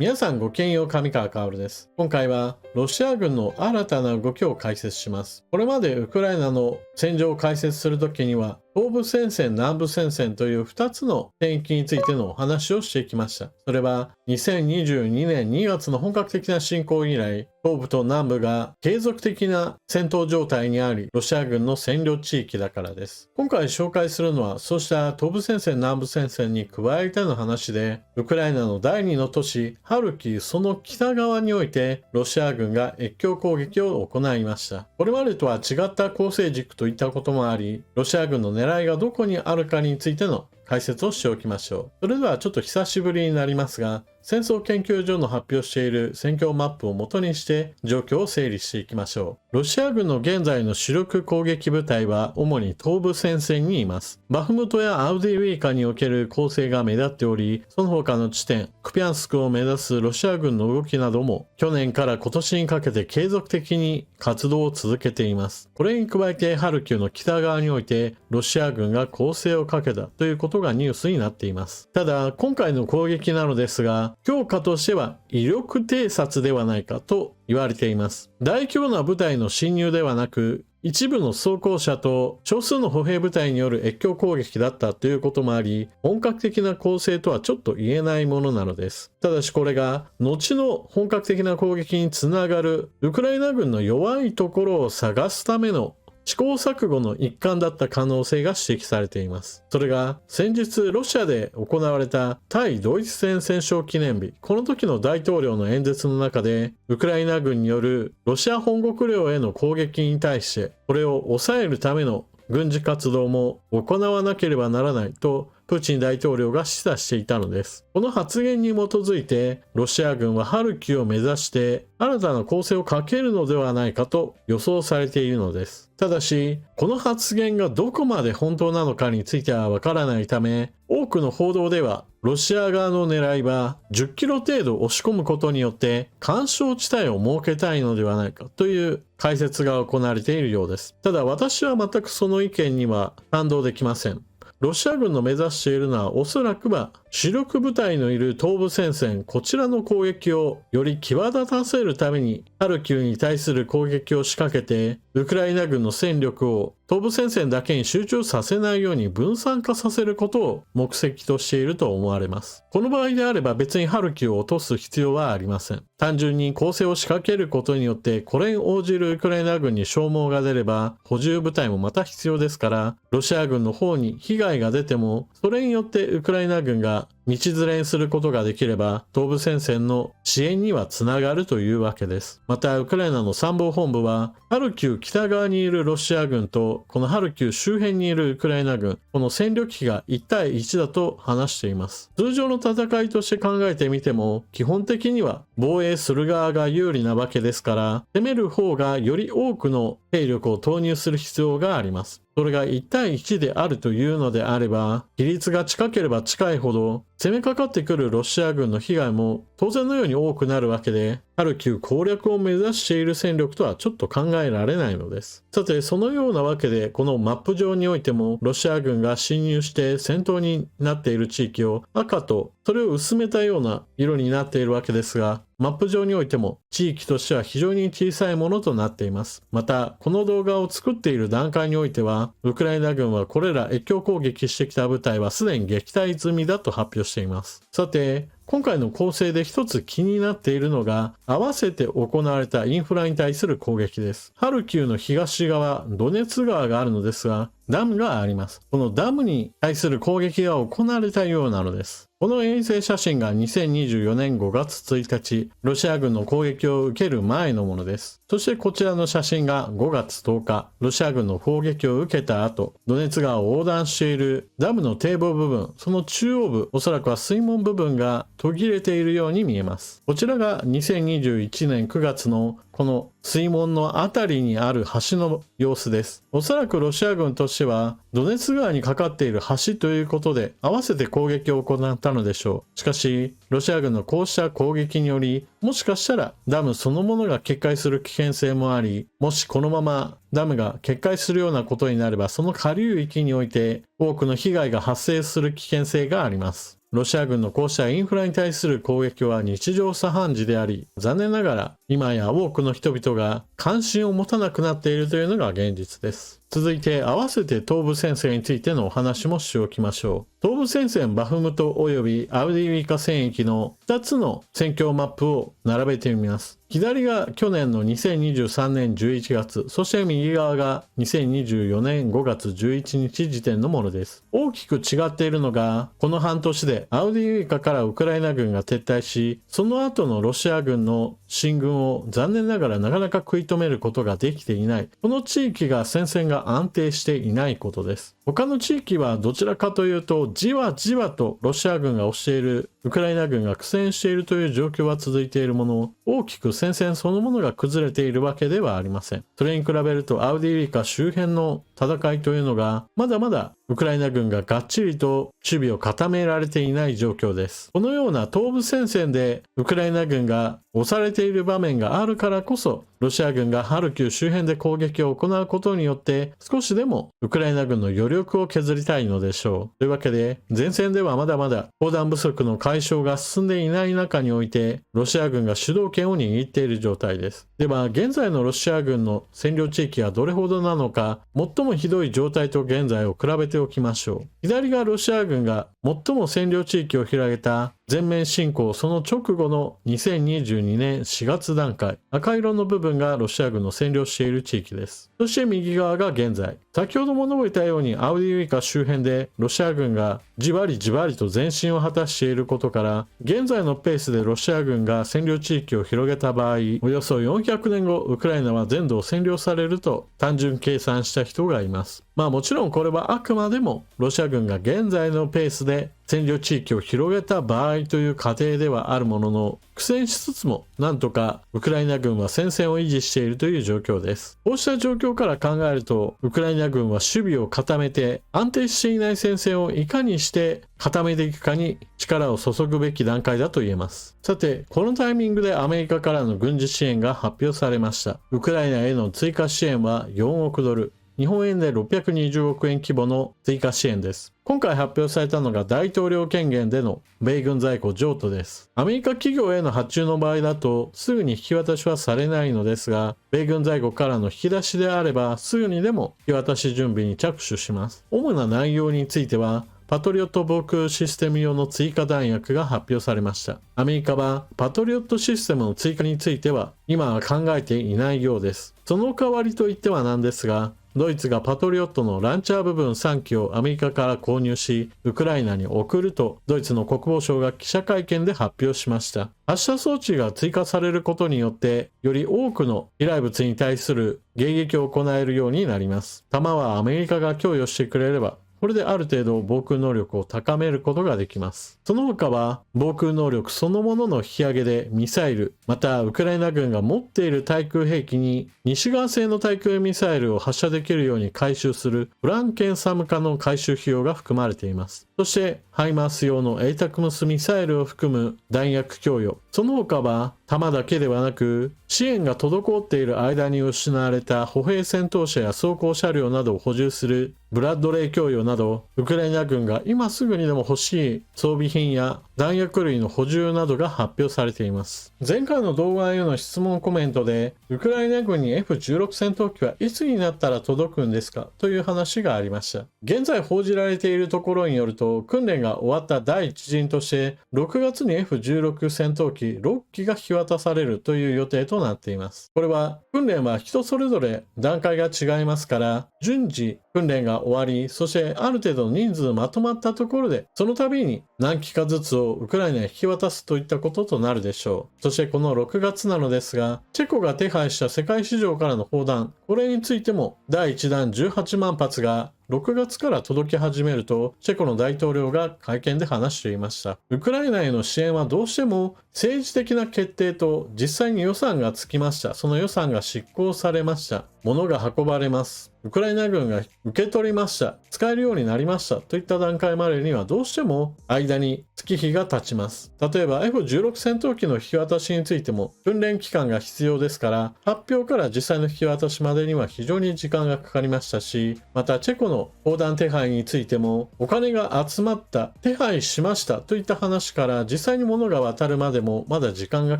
皆さんごきげんよう、上川薫です。今回はロシア軍の新たな動きを解説します。これまでウクライナの戦場を解説するときには、東部戦線、南部戦線という2つの戦域についてのお話をしてきました。それは2022年2月の本格的な侵攻以来、東部と南部が継続的な戦闘状態にあり、ロシア軍の占領地域だからです。今回紹介するのは、そうした東部戦線、南部戦線に加えての話で、ウクライナの第2の都市、ハルキウ、その北側において、ロシア軍が越境攻撃を行いました。これまでとは違った構成軸といったこともあり、ロシア軍の狙いがどこにあるかについての解説をしておきましょう。それではちょっと久しぶりになりますが、戦争研究所の発表している戦況マップを元にして状況を整理していきましょう。ロシア軍の現在の主力攻撃部隊は主に東部戦線にいます。バフムトやアウディウィーカにおける攻勢が目立っており、その他の地点、クピャンスクを目指すロシア軍の動きなども去年から今年にかけて継続的に活動を続けています。これに加えてハルキウの北側においてロシア軍が攻勢をかけたということがニュースになっています。ただ今回の攻撃なのですが、評価としては威力偵察ではないかと言われています。大規模な部隊の侵入ではなく、一部の装甲車と少数の歩兵部隊による越境攻撃だったということもあり、本格的な攻勢とはちょっと言えないものなのです。ただしこれが後の本格的な攻撃につながるウクライナ軍の弱いところを探すための試行錯誤の一環だった可能性が指摘されています。それが先日ロシアで行われた対ドイツ戦戦勝記念日、この時の大統領の演説の中でウクライナ軍によるロシア本国領への攻撃に対してこれを抑えるための軍事活動も行わなければならないとプーチン大統領が示唆していたのです。この発言に基づいてロシア軍はハルキウを目指して新たな攻勢をかけるのではないかと予想されているのです。ただしこの発言がどこまで本当なのかについてはわからないため、多くの報道ではロシア側の狙いは10キロ程度押し込むことによって緩衝地帯を設けたいのではないかという解説が行われているようです。ただ私は全くその意見には賛同できません。ロシア軍の目指しているのはおそらくは主力部隊のいる東部戦線、こちらの攻撃をより際立たせるためにハルキウに対する攻撃を仕掛けてウクライナ軍の戦力を東部戦線だけに集中させないように分散化させることを目的としていると思われます。この場合であれば別にハルキウを落とす必要はありません。単純に攻勢を仕掛けることによってこれに応じるウクライナ軍に消耗が出れば補充部隊もまた必要ですから、ロシア軍の方に被害が出てもそれによってウクライナ軍が道連れにすることができれば東部戦線の支援にはつながるというわけです。またウクライナの参謀本部はハルキウ北側にいるロシア軍とこのハルキウ周辺にいるウクライナ軍、この戦力比が1対1だと話しています。通常の戦いとして考えてみても基本的には防衛する側が有利なわけですから、攻める方がより多くの兵力を投入する必要があります。それが1対1であるというのであれば、比率が近ければ近いほど攻めかかってくるロシア軍の被害も当然のように多くなるわけで、ハルキウ攻略を目指している戦力とはちょっと考えられないのです。さてそのようなわけでこのマップ上においてもロシア軍が侵入して戦闘になっている地域を赤とそれを薄めたような色になっているわけですが、マップ上においても地域としては非常に小さいものとなっています。またこの動画を作っている段階においてはウクライナ軍はこれら越境攻撃してきた部隊はすでに撃退済みだと発表しています。さて今回の攻勢で一つ気になっているのが合わせて行われたインフラに対する攻撃です。ハルキウの東側ドネツ川があるのですがダムがあります。このダムに対する攻撃が行われたようなのです。この衛星写真が2024年5月1日、ロシア軍の攻撃を受ける前のものです。そしてこちらの写真が5月10日、ロシア軍の攻撃を受けた後、ドネツ川を横断しているダムの堤防部分、その中央部、おそらくは水門部分が途切れているように見えます。こちらが2021年9月のこの水門のあたりにある橋の様子です。おそらくロシア軍としてはドネツ川にかかっている橋ということで合わせて攻撃を行ったのでしょう。しかしロシア軍のこうした攻撃によりもしかしたらダムそのものが決壊する危険性もあり、もしこのままダムが決壊するようなことになればその下流域において多くの被害が発生する危険性があります。ロシア軍のこうしたインフラに対する攻撃は日常茶飯事であり、残念ながら今や多くの人々が関心を持たなくなっているというのが現実です。続いて合わせて東部戦線についてのお話もしておきましょう。東部戦線バフムト及びアウディーイカ戦域の2つの戦況マップを並べてみます。左が去年の2023年11月、そして右側が2024年5月11日時点のものです。大きく違っているのが、この半年でアウディーイカからウクライナ軍が撤退し、その後のロシア軍の進軍を残念ながらなかなか食い止めることができていない。この地域が戦線が安定していないことです。他の地域はどちらかというと、じわじわとロシア軍が押している、ウクライナ軍が苦戦しているという状況は続いているものの、大きく戦線そのものが崩れているわけではありません。それに比べるとアウディーイカ周辺の戦いというのが、まだまだウクライナ軍ががっちりと守備を固められていない状況です。このような東部戦線でウクライナ軍が押されている場面があるからこそ、ロシア軍がハルキウ周辺で攻撃を行うことによって少しでもウクライナ軍の余力を削りたいのでしょう。というわけで、前線ではまだまだ砲弾不足の解消が進んでいない中において、ロシア軍が主導権を握っている状態です。では、現在のロシア軍の占領地域はどれほどなのか、最もひどい状態と現在を比べておきましょう。左がロシア軍が最も占領地域を広げた全面侵攻その直後の2022年4月段階、赤色の部分がロシア軍の占領している地域です。そして右側が現在、先ほども述べたようにアウディーイカ周辺でロシア軍がじわりじわりと前進を果たしていることから、現在のペースでロシア軍が占領地域を広げた場合、およそ400年後ウクライナは全土を占領されると単純計算した人がいます。もちろんこれはあくまでもロシア軍が現在のペースで占領地域を広げた場合という過程ではあるものの、苦戦しつつもなんとかウクライナ軍は戦線を維持しているという状況です。こうした状況から考えると、ウクライナ軍は守備を固めて安定していない戦線をいかにして固めていくかに力を注ぐべき段階だと言えます。さて、このタイミングでアメリカからの軍事支援が発表されました。ウクライナへの追加支援は4億ドル。日本円で620億円規模の追加支援です。今回発表されたのが大統領権限での米軍在庫譲渡です。アメリカ企業への発注の場合だとすぐに引き渡しはされないのですが、米軍在庫からの引き出しであればすぐにでも引き渡し準備に着手します。主な内容については、パトリオット防空システム用の追加弾薬が発表されました。アメリカはパトリオットシステムの追加については今は考えていないようです。その代わりといってはなんですが、ドイツがパトリオットのランチャー部分3機をアメリカから購入し、ウクライナに送るとドイツの国防省が記者会見で発表しました。発射装置が追加されることによって、より多くの飛来物に対する迎撃を行えるようになります。弾はアメリカが供与してくれれば、これである程度防空能力を高めることができます。その他は防空能力そのものの引き上げでミサイル、またウクライナ軍が持っている対空兵器に西側製の対空ミサイルを発射できるように改修するフランケンサム化の改修費用が含まれています。そしてハイマース用のエイタクムスミサイルを含む弾薬供与、その他は弾だけではなく支援が滞っている間に失われた歩兵戦闘車や装甲車両などを補充するブラッドレー供与など、ウクライナ軍が今すぐにでも欲しい装備品や弾薬類の補充などが発表されています。前回の動画への質問コメントで、ウクライナ軍に F16 戦闘機はいつになったら届くんですかという話がありました。現在報じられているところによると、訓練が終わった第一陣として、6月に F16 戦闘機6機が引き渡されるという予定となっています。これは、訓練は人それぞれ段階が違いますから、順次訓練が終わり、そしてある程度の人数まとまったところで、その度に何機かずつをウクライナに引き渡すといったこととなるでしょう。そしてこの6月なのですが、チェコが手配した世界市場からの砲弾、これについても第1弾18万発が6月から届き始めると、チェコの大統領が会見で話していました。ウクライナへの支援はどうしても政治的な決定と実際に予算がつきました。その予算が執行されました。物が運ばれます。ウクライナ軍が受け取りました。使えるようになりましたといった段階までにはどうしても間に月日が経ちます。例えば F16 戦闘機の引き渡しについても訓練期間が必要ですから、発表から実際の引き渡しまでには非常に時間がかかりましたし、またチェコのの砲弾手配についても、お金が集まった、手配しましたといった話から実際に物が渡るまでもまだ時間が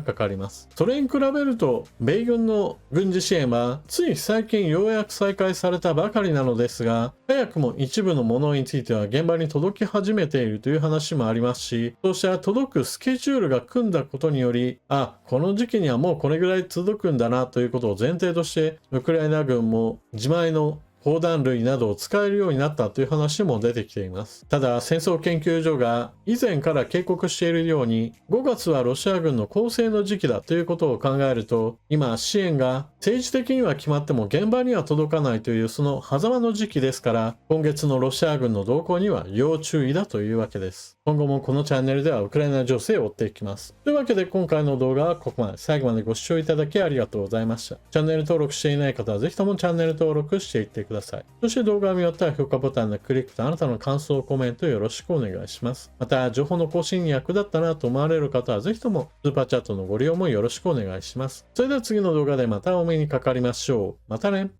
かかります。それに比べると、米軍の軍事支援はつい最近ようやく再開されたばかりなのですが、早くも一部のものについては現場に届き始めているという話もありますし、そうした届くスケジュールが組んだことにより、この時期にはもうこれぐらい届くんだなということを前提として、ウクライナ軍も自前の砲弾類などを使えるようになったという話も出てきています。ただ、戦争研究所が以前から警告しているように、5月はロシア軍の攻勢の時期だということを考えると、今支援が政治的には決まっても現場には届かないというその狭間の時期ですから、今月のロシア軍の動向には要注意だというわけです。今後もこのチャンネルではウクライナ情勢を追っていきます。というわけで今回の動画はここまで。最後までご視聴いただきありがとうございました。チャンネル登録していない方はぜひともチャンネル登録していってください。そして動画を見終わったら評価ボタンのクリックとあなたの感想、コメントよろしくお願いします。また、情報の更新に役立ったなと思われる方はぜひともスーパーチャットのご利用もよろしくお願いします。それでは次の動画でまたお目にかかりましょう。またね。